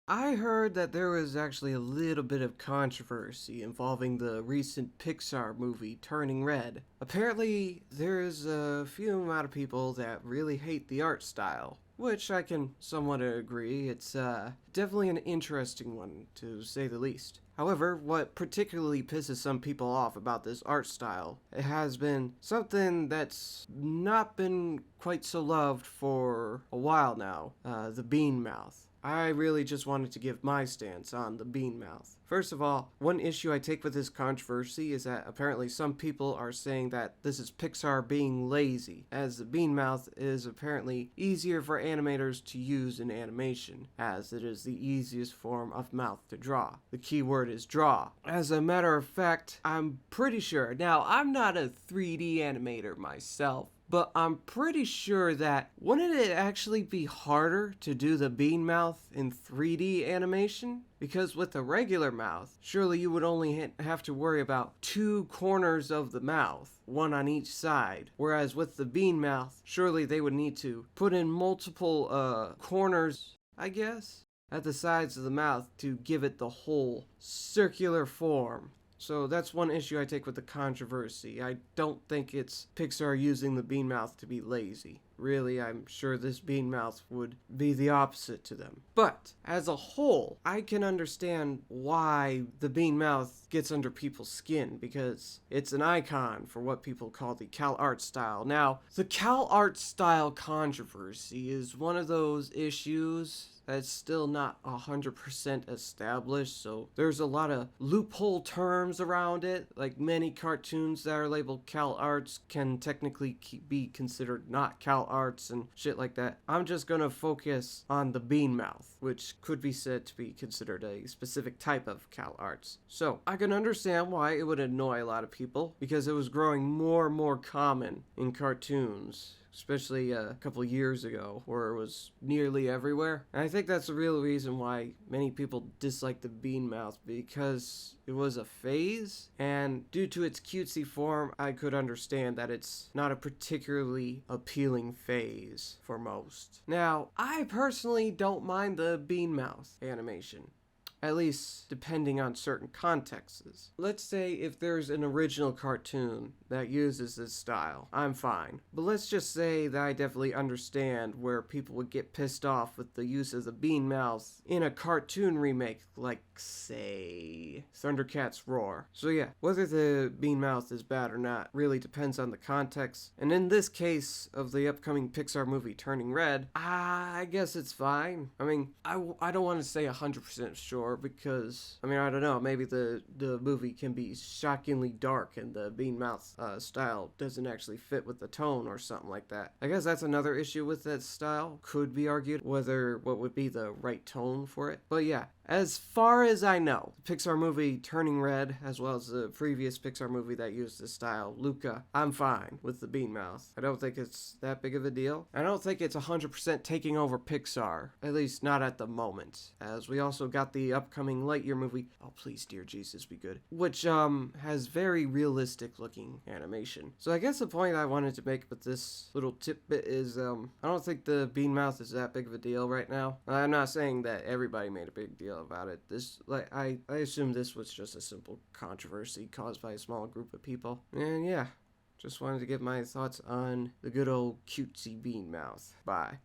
I heard that there was actually a little bit of controversy involving the recent Pixar movie Turning Red. Apparently, there's a few amount of people that really hate the art style, which I can somewhat agree. It's definitely an interesting one, to say the least. However, what particularly pisses some people off about this art style, it has been something that's not been quite so loved for a while now, the bean mouth. I really just wanted to give my stance on the bean mouth. First of all, one issue I take with this controversy is that apparently some people are saying that this is Pixar being lazy, as the bean mouth is apparently easier for animators to use in animation, as it is the easiest form of mouth to draw. The key word is draw. As a matter of fact, I'm pretty sure. Now, I'm not a 3D animator myself, but I'm pretty sure that wouldn't it actually be harder to do the bean mouth in 3D animation? Because with a regular mouth, surely you would only have to worry about two corners of the mouth, one on each side. Whereas with the bean mouth, surely they would need to put in multiple corners, I guess, at the sides of the mouth to give it the whole circular form. So that's one issue I take with the controversy. I don't think it's Pixar using the bean mouth to be lazy. Really, I'm sure this bean mouth would be the opposite to them. But as a whole, I can understand why the bean mouth gets under people's skin, because it's an icon for what people call the Cal Art style. Now, the Cal Art style controversy is one of those issues that's still not 100% established, so there's a lot of loophole terms around it. Like, many cartoons that are labeled Cal Arts can technically be considered not Cal Arts and shit like that. I'm just gonna focus on the bean mouth, which could be said to be considered a specific type of Cal Arts. So I can understand why it would annoy a lot of people, because it was growing more and more common in cartoons, especially a couple years ago, where it was nearly everywhere. And I think that's the real reason why many people dislike the bean mouth, because it was a phase, and due to its cutesy form, I could understand that it's not a particularly appealing phase for most. Now, I personally don't mind the bean mouth animation, at least depending on certain contexts. Let's say if there's an original cartoon that uses this style, I'm fine. But let's just say that I definitely understand where people would get pissed off with the use of the bean mouth in a cartoon remake, like, say, Thundercats Roar. So yeah, whether the bean mouth is bad or not really depends on the context. And in this case of the upcoming Pixar movie Turning Red, I guess it's fine. I mean, I don't want to say 100% sure, because, I mean, I don't know, maybe the movie can be shockingly dark and the bean mouth style doesn't actually fit with the tone or something like that. I guess that's another issue with that style. Could be argued whether what would be the right tone for it. But yeah, as far as I know, the Pixar movie Turning Red, as well as the previous Pixar movie that used this style, Luca, I'm fine with the bean mouth. I don't think it's that big of a deal. I don't think it's 100% taking over Pixar, at least not at the moment, as we also got the upcoming Lightyear movie, oh please dear Jesus be good, which has very realistic looking animation. So I guess the point I wanted to make with this little tidbit is I don't think the bean mouth is that big of a deal right now. I'm not saying that everybody made a big deal about it. This, like, I assume this was just a simple controversy caused by a small group of people. And yeah, just wanted to give my thoughts on the good old cutesy bean mouth. Bye.